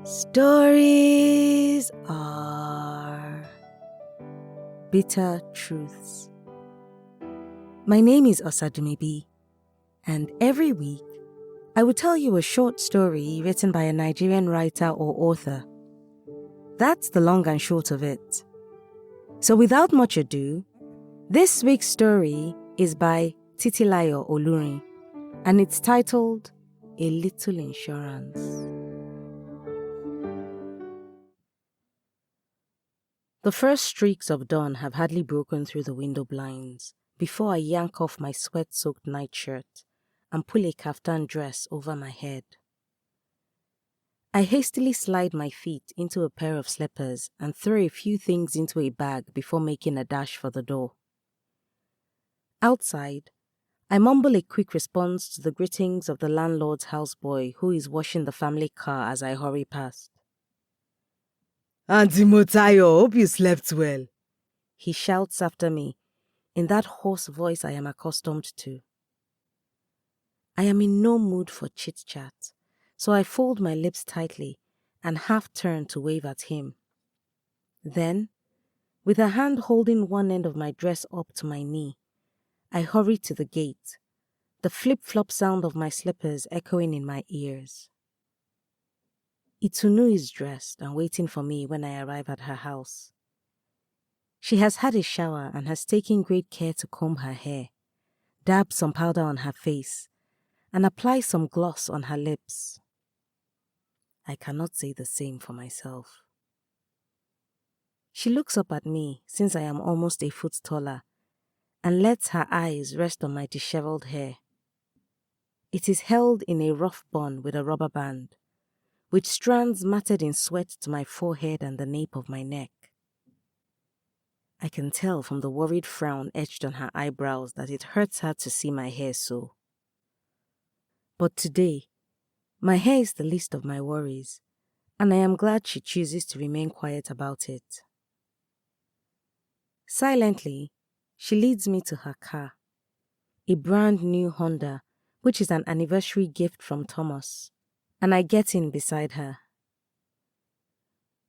Stories are bitter truths. My name is Osadumebi, and every week I will tell you a short story written by a Nigerian writer or author. That's the long and short of it. So without much ado, this week's story is by Titilayo Olurin, and it's titled A Little Insurance. The first streaks of dawn have hardly broken through the window blinds before I yank off my sweat-soaked nightshirt and pull a kaftan dress over my head. I hastily slide my feet into a pair of slippers and throw a few things into a bag before making a dash for the door. Outside, I mumble a quick response to the greetings of the landlord's houseboy who is washing the family car as I hurry past. Auntie Motayo, hope you slept well, he shouts after me in that hoarse voice I am accustomed to. I am in no mood for chit-chat, so I fold my lips tightly and half turn to wave at him. Then, with a hand holding one end of my dress up to my knee, I hurry to the gate, the flip-flop sound of my slippers echoing in my ears. Itunu is dressed and waiting for me when I arrive at her house. She has had a shower and has taken great care to comb her hair, dab some powder on her face, and apply some gloss on her lips. I cannot say the same for myself. She looks up at me since I am almost a foot taller and lets her eyes rest on my disheveled hair. It is held in a rough bun with a rubber band, with strands matted in sweat to my forehead and the nape of my neck. I can tell from the worried frown etched on her eyebrows that it hurts her to see my hair so. But today, my hair is the least of my worries, and I am glad she chooses to remain quiet about it. Silently, she leads me to her car, a brand new Honda, which is an anniversary gift from Thomas, and I get in beside her.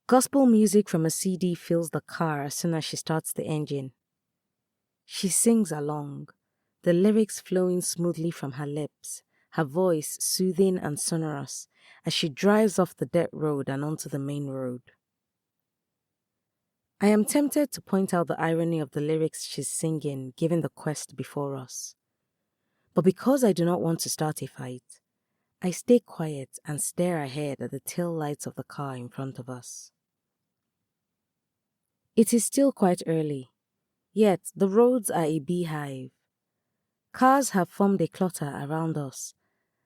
Gospel music from a CD fills the car as soon as she starts the engine. She sings along, the lyrics flowing smoothly from her lips, her voice soothing and sonorous as she drives off the dirt road and onto the main road. I am tempted to point out the irony of the lyrics she's singing given the quest before us. But because I do not want to start a fight, I stay quiet and stare ahead at the tail lights of the car in front of us. It is still quite early, yet the roads are a beehive. Cars have formed a clutter around us,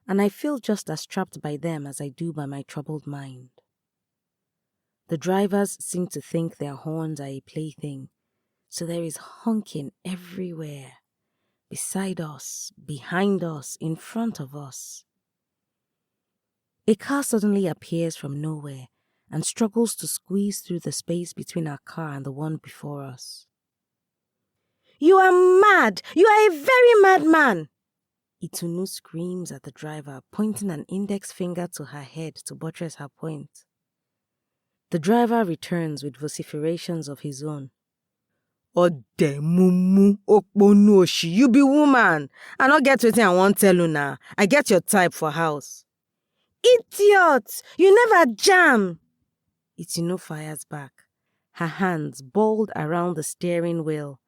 and I feel just as trapped by them as I do by my troubled mind. The drivers seem to think their horns are a plaything, so there is honking everywhere, beside us, behind us, in front of us. A car suddenly appears from nowhere and struggles to squeeze through the space between our car and the one before us. "You are mad! You are a very mad man!" Itunu screams at the driver, pointing an index finger to her head to buttress her point. The driver returns with vociferations of his own. Ode mumu okponu oshi, you be woman. I not get wetin I wan tell you now. I get your type for house. "Idiot! You never jam!" Itunu fires back, her hands balled around the steering wheel,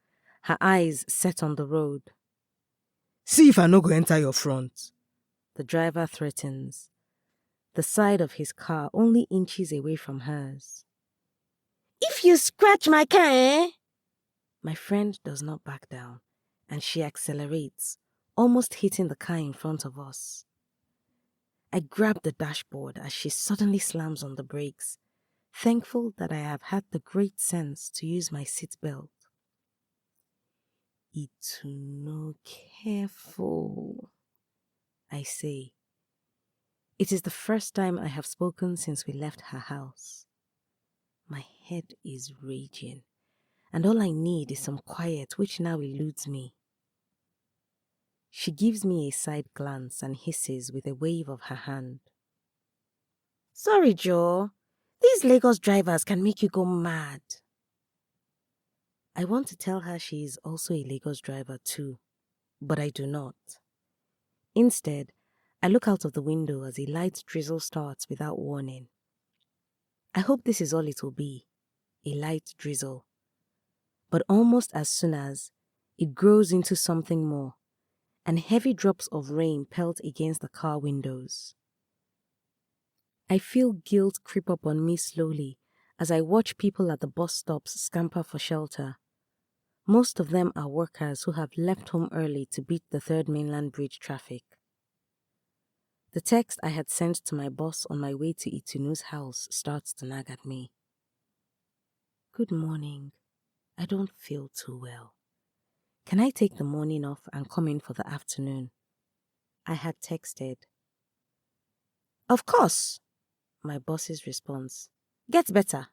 her eyes set on the road. See if I no go enter your front, the driver threatens, the side of his car only inches away from hers. "If you scratch my car, eh?" My friend does not back down, and she accelerates, almost hitting the car in front of us. I grab the dashboard as she suddenly slams on the brakes, thankful that I have had the great sense to use my seatbelt. "Itunu, careful," I say. It is the first time I have spoken since we left her house. My head is raging, and all I need is some quiet, which now eludes me. She gives me a side glance and hisses with a wave of her hand. Sorry, Joe. These Lagos drivers can make you go mad. I want to tell her she is also a Lagos driver too, but I do not. Instead, I look out of the window as a light drizzle starts without warning. I hope this is all it will be, a light drizzle. But almost as soon as, it grows into something more, and heavy drops of rain pelt against the car windows. I feel guilt creep up on me slowly as I watch people at the bus stops scamper for shelter. Most of them are workers who have left home early to beat the Third Mainland Bridge traffic. The text I had sent to my boss on my way to Itunu's house starts to nag at me. Good morning. I don't feel too well. Can I take the morning off and come in for the afternoon? I had texted. Of course, my boss's response. Get better.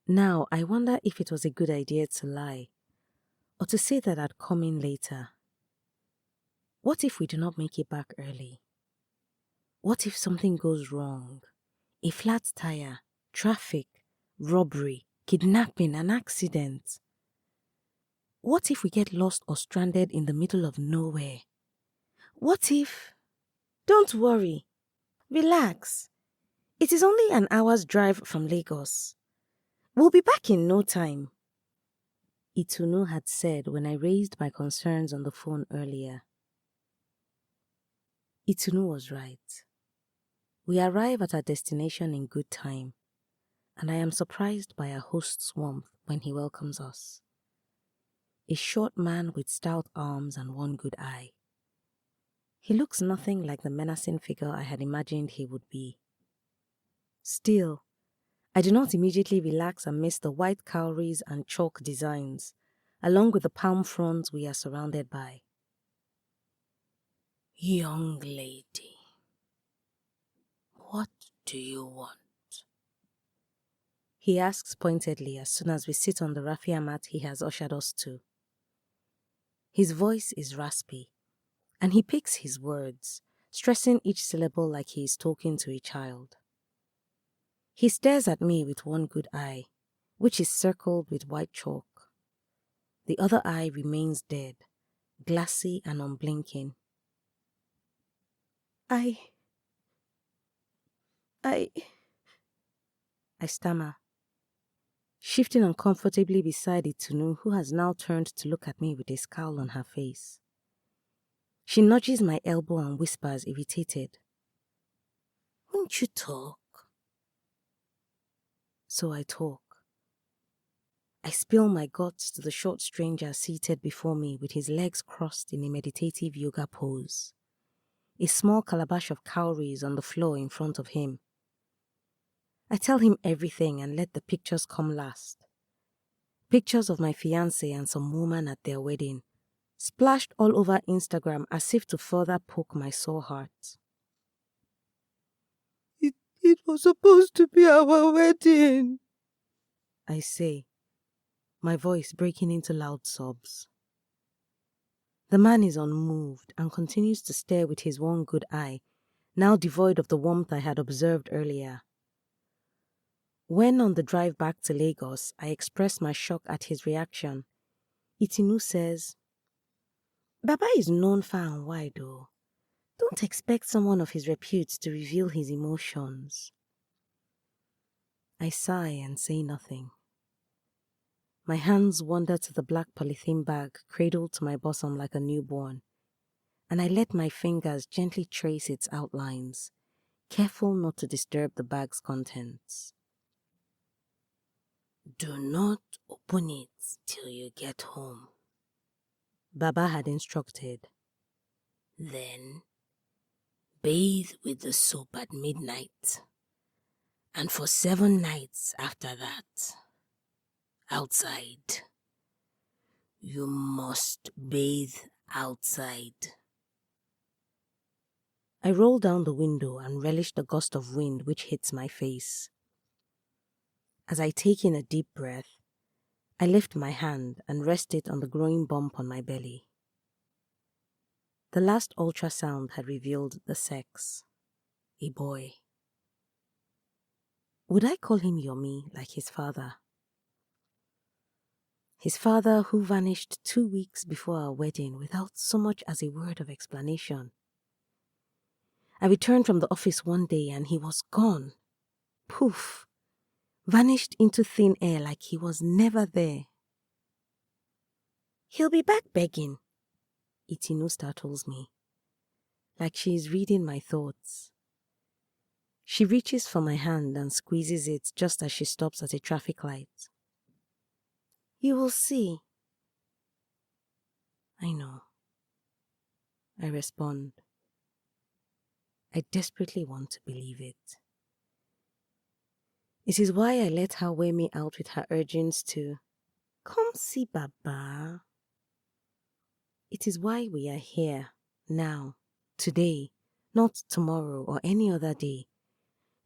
Now, I wonder if it was a good idea to lie, or to say that I'd come in later. What if we do not make it back early? What if something goes wrong? A flat tire, traffic, robbery, kidnapping, an accident. What if we get lost or stranded in the middle of nowhere? What if... Don't worry. Relax. It is only an hour's drive from Lagos. We'll be back in no time, Itunu had said when I raised my concerns on the phone earlier. Itunu was right. We arrive at our destination in good time, and I am surprised by our host's warmth when he welcomes us. A short man with stout arms and one good eye. He looks nothing like the menacing figure I had imagined he would be. Still, I do not immediately relax amidst the white cowries and chalk designs, along with the palm fronds we are surrounded by. Young lady, what do you want? He asks pointedly as soon as we sit on the raffia mat he has ushered us to. His voice is raspy, and he picks his words, stressing each syllable like he is talking to a child. He stares at me with one good eye, which is circled with white chalk. The other eye remains dead, glassy and unblinking. I stammer, shifting uncomfortably beside Itunu, who has now turned to look at me with a scowl on her face. She nudges my elbow and whispers, irritated, Won't you talk? So I talk. I spill my guts to the short stranger seated before me with his legs crossed in a meditative yoga pose. A small calabash of cowries on the floor in front of him. I tell him everything and let the pictures come last. Pictures of my fiancé and some woman at their wedding, splashed all over Instagram as if to further poke my sore heart. It was supposed to be our wedding, I say, my voice breaking into loud sobs. The man is unmoved and continues to stare with his one good eye, now devoid of the warmth I had observed earlier. When on the drive back to Lagos, I express my shock at his reaction, Itinu says, Baba is known far and wide though. Don't expect someone of his repute to reveal his emotions. I sigh and say nothing. My hands wander to the black polythene bag cradled to my bosom like a newborn, and I let my fingers gently trace its outlines, careful not to disturb the bag's contents. Do not open it till you get home, Baba had instructed. Then, bathe with the soap at midnight, and for 7 nights after that, outside. You must bathe outside. I roll down the window and relish the gust of wind which hits my face. As I take in a deep breath, I lift my hand and rest it on the growing bump on my belly. The last ultrasound had revealed the sex, a boy. Would I call him Yomi like his father? His father who vanished 2 weeks before our wedding without so much as a word of explanation. I returned from the office one day and he was gone. Poof! Vanished into thin air like he was never there. He'll be back begging, Itinu startles me, like she is reading my thoughts. She reaches for my hand and squeezes it just as she stops at a traffic light. You will see. I know. I respond. I desperately want to believe it. It is why I let her wear me out with her urgings to come see Baba. It is why we are here, now, today, not tomorrow or any other day,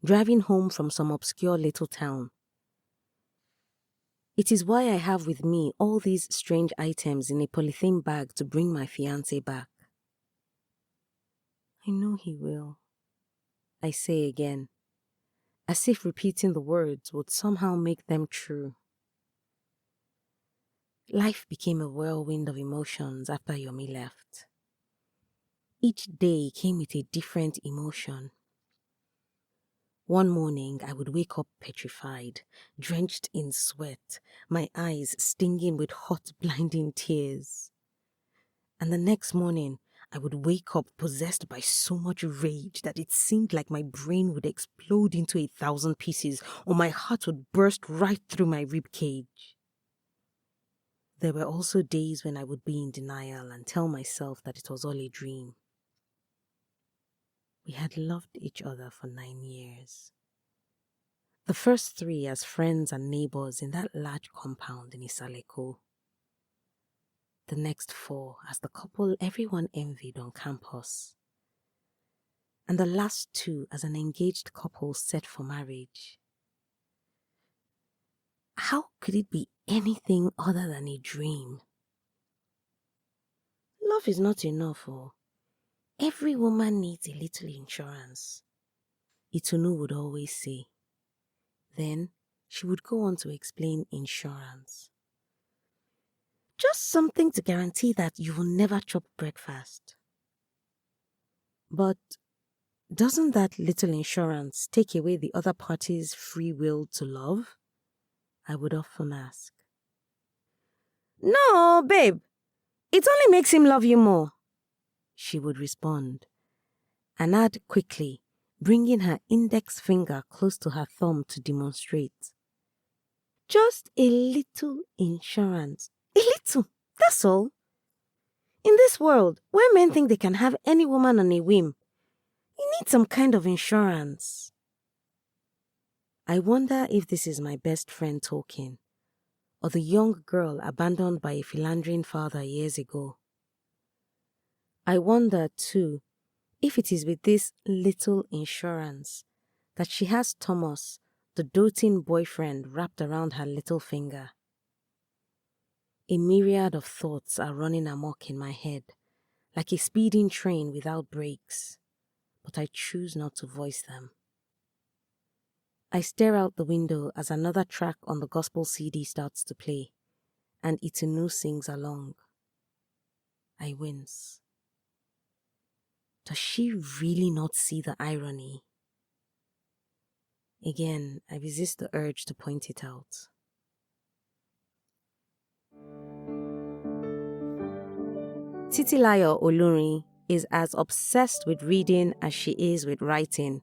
driving home from some obscure little town. It is why I have with me all these strange items in a polythene bag to bring my fiancé back. I know he will, I say again, as if repeating the words would somehow make them true. Life became a whirlwind of emotions after Yomi left. Each day came with a different emotion. One morning, I would wake up petrified, drenched in sweat, my eyes stinging with hot, blinding tears. And the next morning, I would wake up possessed by so much rage that it seemed like my brain would explode into 1,000 pieces or my heart would burst right through my rib cage. There were also days when I would be in denial and tell myself that it was all a dream. We had loved each other for 9 years. The first 3 as friends and neighbors in that large compound in Isaleko. The next 4 as the couple everyone envied on campus. And the last 2 as an engaged couple set for marriage. How could it be anything other than a dream? Love is not enough, oh. Every woman needs a little insurance, Itunu would always say. Then she would go on to explain insurance. Just something to guarantee that you will never chop breakfast. But doesn't that little insurance take away the other party's free will to love? I would often ask. No, babe. It only makes him love you more, she would respond, and add quickly, bringing her index finger close to her thumb to demonstrate. Just a little insurance. A little, that's all. In this world, where men think they can have any woman on a whim, you need some kind of insurance. I wonder if this is my best friend talking, or the young girl abandoned by a philandering father years ago. I wonder, too, if it is with this little insurance that she has Thomas, the doting boyfriend, wrapped around her little finger. A myriad of thoughts are running amok in my head, like a speeding train without brakes, but I choose not to voice them. I stare out the window as another track on the gospel CD starts to play, and Itunu sings along. I wince. Does she really not see the irony? Again, I resist the urge to point it out. Titilayo Olurin is as obsessed with reading as she is with writing,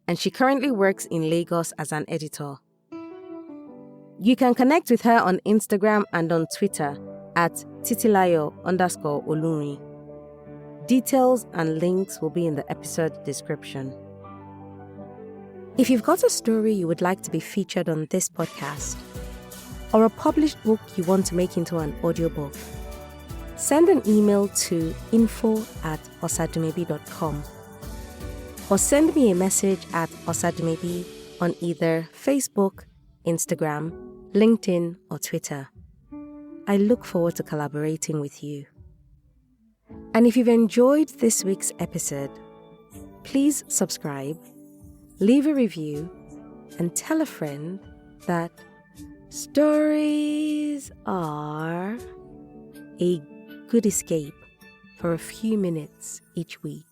and she currently works in Lagos as an editor. You can connect with her on Instagram and on Twitter at Titilayo_Olurin. Details and links will be in the episode description. If you've got a story you would like to be featured on this podcast, or a published book you want to make into an audiobook, send an email to info@osadumebi.com or send me a message at Osadumebi on either Facebook, Instagram, LinkedIn, or Twitter. I look forward to collaborating with you. And if you've enjoyed this week's episode, please subscribe, leave a review, and tell a friend that stories are a good escape for a few minutes each week.